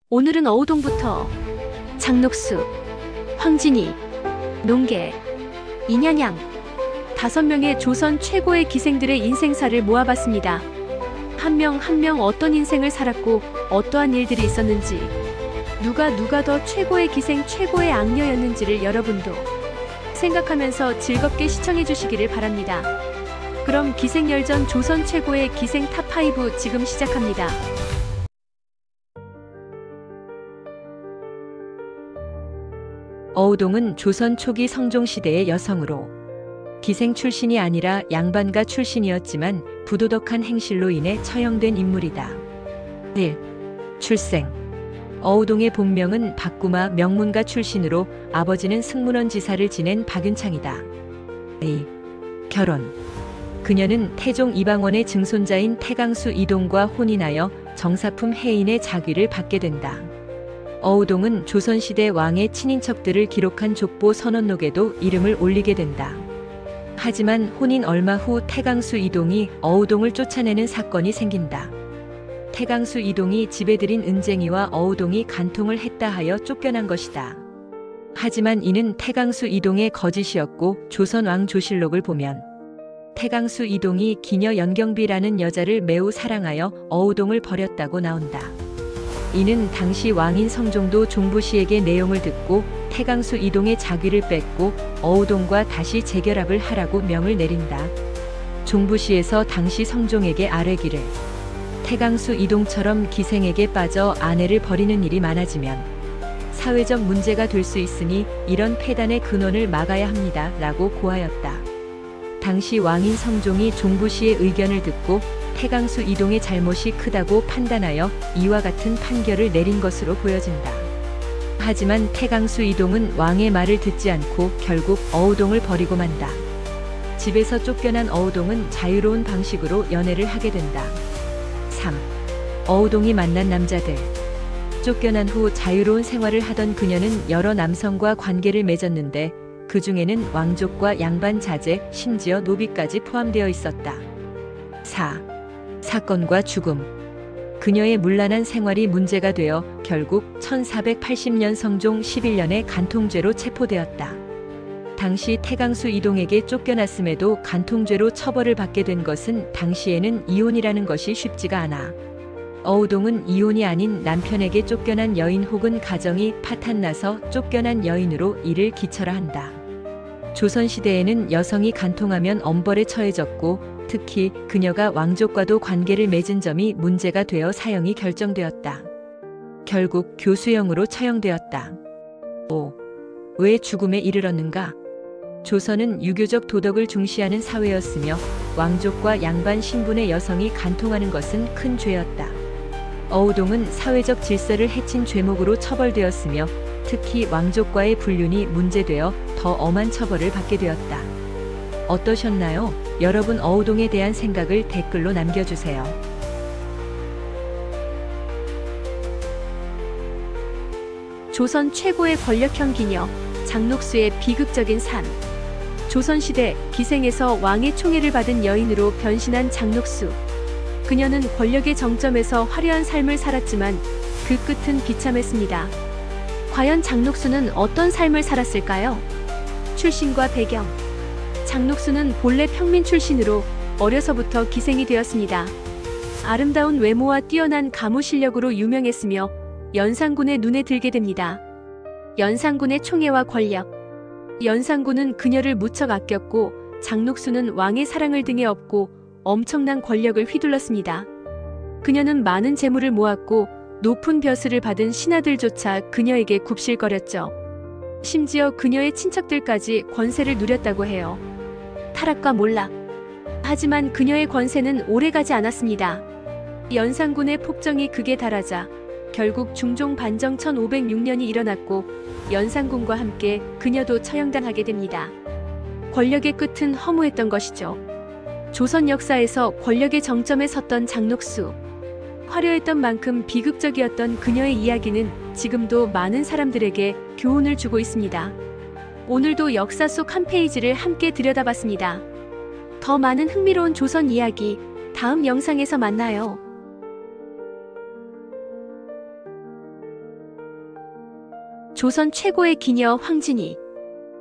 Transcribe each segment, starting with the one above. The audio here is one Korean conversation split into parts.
오늘은 어우동부터 장녹수, 황진이, 농계, 이냥양 5명의 조선 최고의 기생들의 인생사를 모아봤습니다. 한 명 한 명 어떤 인생을 살았고 어떠한 일들이 있었는지, 누가 더 최고의 기생, 최고의 악녀였는지를 여러분도 생각하면서 즐겁게 시청해 주시기를 바랍니다. 그럼 기생열전 조선 최고의 기생 탑5 지금 시작합니다. 어우동은 조선 초기 성종시대의 여성으로 기생 출신이 아니라 양반가 출신이었지만 부도덕한 행실로 인해 처형된 인물이다. 1. 출생. 어우동의 본명은 박구마 명문가 출신으로 아버지는 승문원 지사를 지낸 박윤창이다. 2. 결혼. 그녀는 태종 이방원의 증손자인 태강수 이동과 혼인하여 정사품 해인의 자귀를 받게 된다. 어우동은 조선시대 왕의 친인척들을 기록한 족보 선언록에도 이름을 올리게 된다. 하지만 혼인 얼마 후 태강수 이동이 어우동을 쫓아내는 사건이 생긴다. 태강수 이동이 집에 들인 은쟁이와 어우동이 간통을 했다 하여 쫓겨난 것이다. 하지만 이는 태강수 이동의 거짓이었고 조선 왕조실록을 보면 태강수 이동이 기녀 연경비라는 여자를 매우 사랑하여 어우동을 버렸다고 나온다. 이는 당시 왕인 성종도 종부시에게 내용을 듣고 태강수 이동의 자귀를 뺏고 어우동과 다시 재결합을 하라고 명을 내린다. 종부시에서 당시 성종에게 아뢰기를 태강수 이동처럼 기생에게 빠져 아내를 버리는 일이 많아지면 사회적 문제가 될 수 있으니 이런 폐단의 근원을 막아야 합니다. 라고 고하였다. 당시 왕인 성종이 종부시의 의견을 듣고 태강수 이동의 잘못이 크다고 판단하여 이와 같은 판결을 내린 것으로 보여진다. 하지만 태강수 이동은 왕의 말을 듣지 않고 결국 어우동을 버리고 만다. 집에서 쫓겨난 어우동은 자유로운 방식으로 연애를 하게 된다. 3. 어우동이 만난 남자들. 쫓겨난 후 자유로운 생활을 하던 그녀는 여러 남성과 관계를 맺었는데 그 중에는 왕족과 양반 자제, 심지어 노비까지 포함되어 있었다. 4. 사건과 죽음. 그녀의 문란한 생활이 문제가 되어 결국 1480년 성종 11년에 간통죄로 체포되었다. 당시 태강수 이동에게 쫓겨났음에도 간통죄로 처벌을 받게 된 것은 당시에는 이혼이라는 것이 쉽지가 않아. 어우동은 이혼이 아닌 남편에게 쫓겨난 여인 혹은 가정이 파탄나서 쫓겨난 여인으로 이를 기처라 한다. 조선시대에는 여성이 간통하면 엄벌에 처해졌고 특히 그녀가 왕족과도 관계를 맺은 점이 문제가 되어 사형이 결정되었다. 결국 교수형으로 처형되었다. 5. 왜 죽음에 이르렀는가? 조선은 유교적 도덕을 중시하는 사회였으며 왕족과 양반 신분의 여성이 간통하는 것은 큰 죄였다. 어우동은 사회적 질서를 해친 죄목으로 처벌되었으며 특히 왕족과의 불륜이 문제되어 더 엄한 처벌을 받게 되었다. 어떠셨나요? 여러분 어우동에 대한 생각을 댓글로 남겨주세요. 조선 최고의 권력형 기녀 장녹수의 비극적인 삶. 조선시대 기생에서 왕의 총애를 받은 여인으로 변신한 장녹수. 그녀는 권력의 정점에서 화려한 삶을 살았지만 그 끝은 비참했습니다. 과연 장녹수는 어떤 삶을 살았을까요? 출신과 배경. 장녹수는 본래 평민 출신으로 어려서부터 기생이 되었습니다. 아름다운 외모와 뛰어난 가무 실력으로 유명했으며 연산군의 눈에 들게 됩니다. 연산군의 총애와 권력. 연산군은 그녀를 무척 아꼈고 장녹수는 왕의 사랑을 등에 업고 엄청난 권력을 휘둘렀습니다. 그녀는 많은 재물을 모았고 높은 벼슬을 받은 신하들조차 그녀에게 굽실거렸죠. 심지어 그녀의 친척들까지 권세를 누렸다고 해요. 타락과 몰락. 하지만 그녀의 권세는 오래가지 않았습니다. 연산군의 폭정이 극에 달하자 결국 중종 반정 1506년이 일어났고 연산군과 함께 그녀도 처형당하게 됩니다. 권력의 끝은 허무했던 것이죠. 조선 역사에서 권력의 정점에 섰던 장녹수. 화려했던 만큼 비극적이었던 그녀의 이야기는 지금도 많은 사람들에게 교훈을 주고 있습니다. 오늘도 역사 속 한 페이지를 함께 들여다봤습니다. 더 많은 흥미로운 조선 이야기 다음 영상에서 만나요. 조선 최고의 기녀 황진이.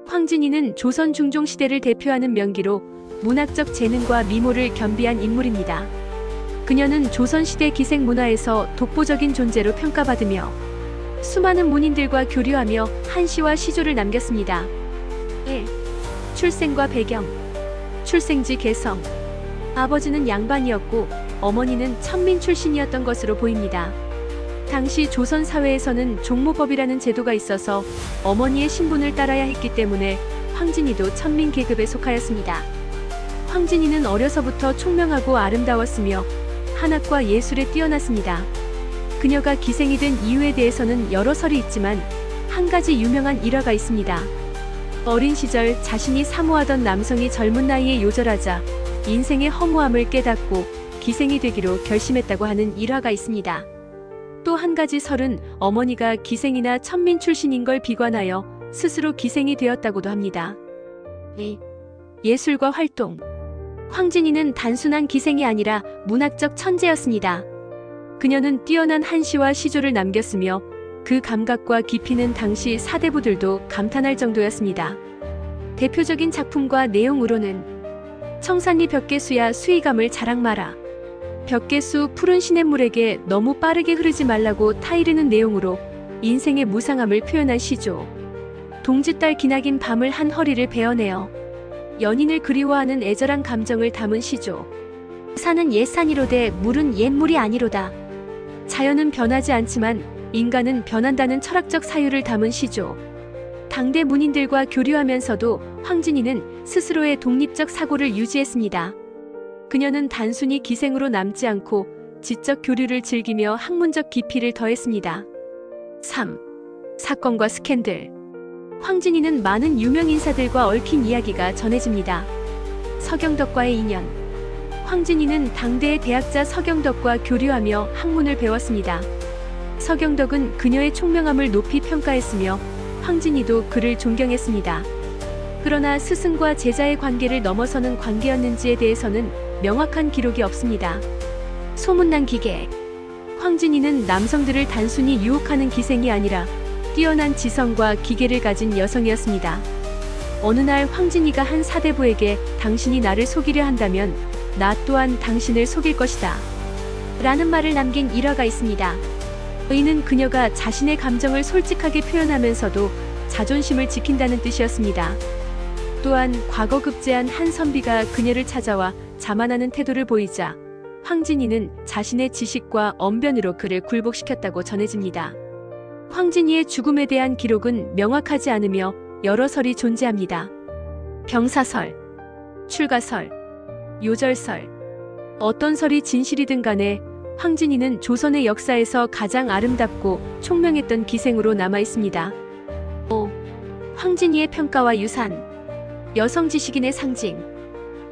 황진이는 조선 중종시대를 대표하는 명기로 문학적 재능과 미모를 겸비한 인물입니다. 그녀는 조선시대 기생문화에서 독보적인 존재로 평가받으며 수많은 문인들과 교류하며 한시와 시조를 남겼습니다. 1. 출생과 배경. 출생지 개성. 아버지는 양반이었고 어머니는 천민 출신이었던 것으로 보입니다. 당시 조선 사회에서는 종모법이라는 제도가 있어서 어머니의 신분을 따라야 했기 때문에 황진이도 천민 계급에 속하였습니다. 황진이는 어려서부터 총명하고 아름다웠으며 한학과 예술에 뛰어났습니다. 그녀가 기생이 된 이유에 대해서는 여러 설이 있지만 한 가지 유명한 일화가 있습니다. 어린 시절 자신이 사모하던 남성이 젊은 나이에 요절하자 인생의 허무함을 깨닫고 기생이 되기로 결심했다고 하는 일화가 있습니다. 또 한 가지 설은 어머니가 기생이나 천민 출신인 걸 비관하여 스스로 기생이 되었다고도 합니다. 2. 예술과 활동. 황진이는 단순한 기생이 아니라 문학적 천재였습니다. 그녀는 뛰어난 한시와 시조를 남겼으며 그 감각과 깊이는 당시 사대부들도 감탄할 정도였습니다. 대표적인 작품과 내용으로는 청산리 벽개수야 수의감을 자랑 마라. 벽개수 푸른 시냇물에게 너무 빠르게 흐르지 말라고 타이르는 내용으로 인생의 무상함을 표현한 시조. 동짓달 기나긴 밤을 한 허리를 베어내어 연인을 그리워하는 애절한 감정을 담은 시조. 산은 옛산이로되 물은 옛물이 아니로다. 자연은 변하지 않지만 인간은 변한다는 철학적 사유를 담은 시조. 당대 문인들과 교류하면서도 황진이는 스스로의 독립적 사고를 유지했습니다. 그녀는 단순히 기생으로 남지 않고 지적 교류를 즐기며 학문적 깊이를 더했습니다. 3. 사건과 스캔들. 황진이는 많은 유명 인사들과 얽힌 이야기가 전해집니다. 서경덕과의 인연. 황진이는 당대의 대학자 서경덕과 교류하며 학문을 배웠습니다. 서경덕은 그녀의 총명함을 높이 평가했으며 황진이도 그를 존경했습니다. 그러나 스승과 제자의 관계를 넘어서는 관계였는지에 대해서는 명확한 기록이 없습니다. 소문난 기계. 황진이는 남성들을 단순히 유혹하는 기생이 아니라 뛰어난 지성과 기계를 가진 여성이었습니다. 어느 날 황진이가 한 사대부에게 당신이 나를 속이려 한다면 나 또한 당신을 속일 것이다 라는 말을 남긴 일화가 있습니다. 의는 그녀가 자신의 감정을 솔직하게 표현하면서도 자존심을 지킨다는 뜻이었습니다. 또한 과거 급제한 한 선비가 그녀를 찾아와 자만하는 태도를 보이자 황진이는 자신의 지식과 언변으로 그를 굴복시켰다고 전해집니다. 황진이의 죽음에 대한 기록은 명확하지 않으며 여러 설이 존재합니다. 병사설, 출가설, 요절설. 어떤 설이 진실이든 간에 황진이는 조선의 역사에서 가장 아름답고 총명했던 기생으로 남아 있습니다. 5. 황진이의 평가와 유산. 여성 지식인의 상징.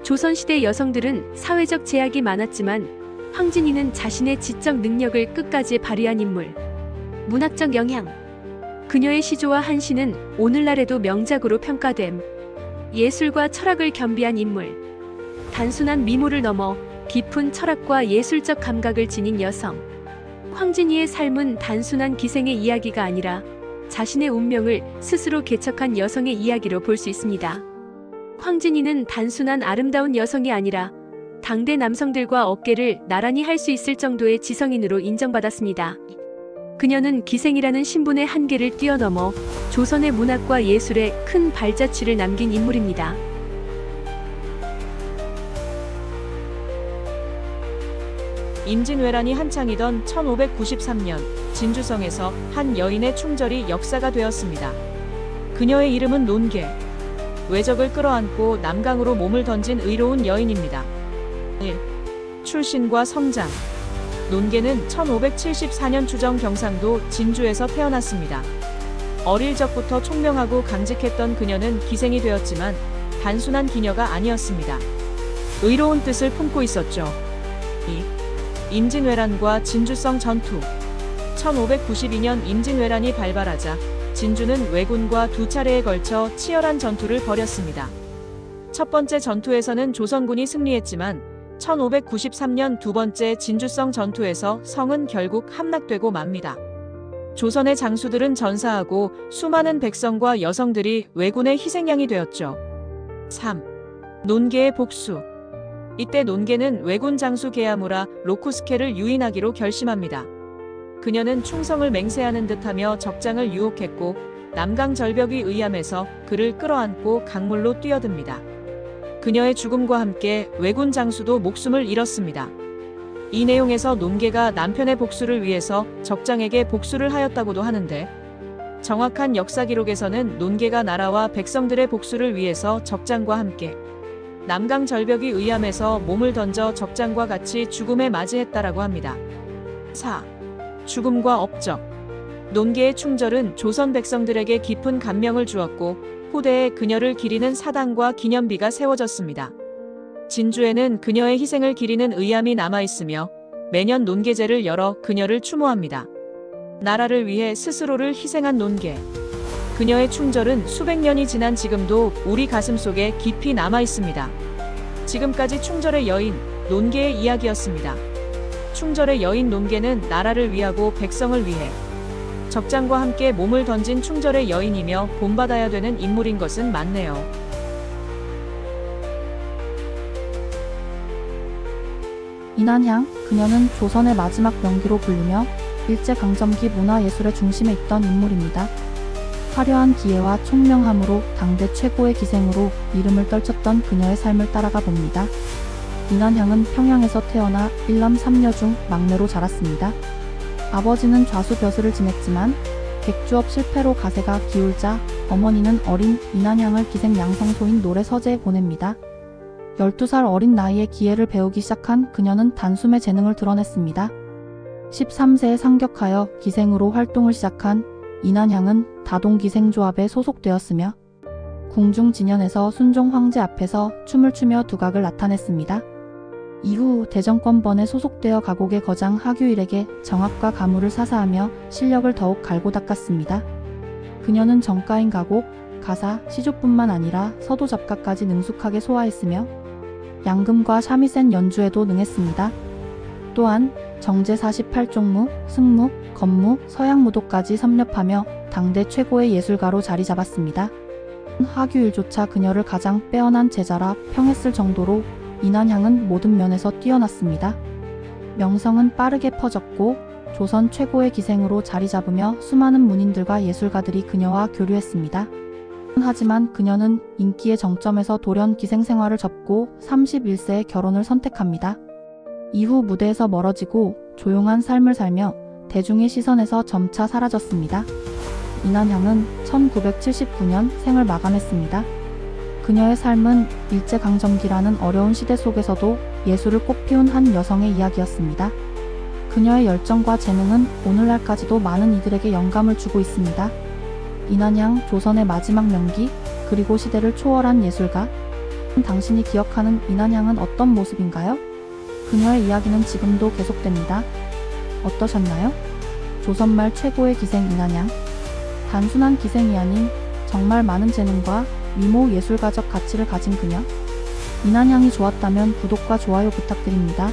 조선시대 여성들은 사회적 제약이 많았지만 황진이는 자신의 지적 능력을 끝까지 발휘한 인물. 문학적 영향. 그녀의 시조와 한시는 오늘날에도 명작으로 평가됨. 예술과 철학을 겸비한 인물. 단순한 미모를 넘어 깊은 철학과 예술적 감각을 지닌 여성. 황진이의 삶은 단순한 기생의 이야기가 아니라 자신의 운명을 스스로 개척한 여성의 이야기로 볼 수 있습니다. 황진이는 단순한 아름다운 여성이 아니라 당대 남성들과 어깨를 나란히 할 수 있을 정도의 지성인으로 인정받았습니다. 그녀는 기생이라는 신분의 한계를 뛰어넘어 조선의 문학과 예술에 큰 발자취를 남긴 인물입니다. 임진왜란이 한창이던 1593년 진주성에서 한 여인의 충절이 역사가 되었습니다. 그녀의 이름은 논계. 외적을 끌어안고 남강으로 몸을 던진 의로운 여인입니다. 1. 출신과 성장. 논계는 1574년 추정 경상도 진주에서 태어났습니다. 어릴 적부터 총명하고 강직했던 그녀는 기생이 되었지만 단순한 기녀가 아니었습니다. 의로운 뜻을 품고 있었죠. 2. 임진왜란과 진주성 전투. 1592년 임진왜란이 발발하자 진주는 왜군과 두 차례에 걸쳐 치열한 전투를 벌였습니다. 첫 번째 전투에서는 조선군이 승리했지만 1593년 두 번째 진주성 전투에서 성은 결국 함락되고 맙니다. 조선의 장수들은 전사하고 수많은 백성과 여성들이 왜군의 희생양이 되었죠. 3. 논개의 복수. 이때 논개는 왜군 장수 게야무라 로쿠스케를 유인하기로 결심합니다. 그녀는 충성을 맹세하는 듯하며 적장을 유혹했고 남강 절벽이 의암에서 그를 끌어안고 강물로 뛰어듭니다. 그녀의 죽음과 함께 왜군 장수도 목숨을 잃었습니다. 이 내용에서 논개가 남편의 복수를 위해서 적장에게 복수를 하였다고도 하는데 정확한 역사 기록에서는 논개가 나라와 백성들의 복수를 위해서 적장과 함께 남강 절벽이 의암에서 몸을 던져 적장과 같이 죽음에 맞이했다라고 합니다. 4. 죽음과 업적. 논개의 충절은 조선 백성들에게 깊은 감명을 주었고 후대에 그녀를 기리는 사당과 기념비가 세워졌습니다. 진주에는 그녀의 희생을 기리는 의암이 남아있으며 매년 논개제를 열어 그녀를 추모합니다. 나라를 위해 스스로를 희생한 논개. 그녀의 충절은 수백 년이 지난 지금도 우리 가슴속에 깊이 남아있습니다. 지금까지 충절의 여인, 논개의 이야기였습니다. 충절의 여인 논개는 나라를 위하고 백성을 위해 적장과 함께 몸을 던진 충절의 여인이며 본받아야 되는 인물인 것은 맞네요. 인한향, 그녀는 조선의 마지막 명기로 불리며 일제강점기 문화예술의 중심에 있던 인물입니다. 화려한 기회와 총명함으로 당대 최고의 기생으로 이름을 떨쳤던 그녀의 삶을 따라가 봅니다. 인한향은 평양에서 태어나 일남 삼녀 중 막내로 자랐습니다. 아버지는 좌수벼슬을 지냈지만 객주업 실패로 가세가 기울자 어머니는 어린 인한향을 기생 양성소인 노래 서재에 보냅니다. 12살 어린 나이에 기예를 배우기 시작한 그녀는 단숨에 재능을 드러냈습니다. 13세에 상격하여 기생으로 활동을 시작한 인한향은 다동기생조합에 소속되었으며 궁중진연에서 순종 황제 앞에서 춤을 추며 두각을 나타냈습니다. 이후 대정권번에 소속되어 가곡의 거장 하규일에게 정학과 가무를 사사하며 실력을 더욱 갈고 닦았습니다. 그녀는 정가인 가곡, 가사, 시조뿐만 아니라 서도 잡가까지 능숙하게 소화했으며 양금과 삼위센 연주에도 능했습니다. 또한 정제 48종무, 승무, 건무, 서양무도까지 섭렵하며 당대 최고의 예술가로 자리 잡았습니다. 하규일조차 그녀를 가장 빼어난 제자라 평했을 정도로 인한향은 모든 면에서 뛰어났습니다. 명성은 빠르게 퍼졌고 조선 최고의 기생으로 자리 잡으며 수많은 문인들과 예술가들이 그녀와 교류했습니다. 하지만 그녀는 인기의 정점에서 돌연 기생 생활을 접고 31세에 결혼을 선택합니다. 이후 무대에서 멀어지고 조용한 삶을 살며 대중의 시선에서 점차 사라졌습니다. 인한향은 1979년 생을 마감했습니다. 그녀의 삶은 일제강점기라는 어려운 시대 속에서도 예술을 꽃피운 한 여성의 이야기였습니다. 그녀의 열정과 재능은 오늘날까지도 많은 이들에게 영감을 주고 있습니다. 인한향, 조선의 마지막 명기, 그리고 시대를 초월한 예술가. 당신이 기억하는 인한향은 어떤 모습인가요? 그녀의 이야기는 지금도 계속됩니다. 어떠셨나요? 조선말 최고의 기생 인한향. 단순한 기생이 아닌 정말 많은 재능과 미모 예술가적 가치를 가진 그녀. 인한향이 좋았다면 구독과 좋아요 부탁드립니다.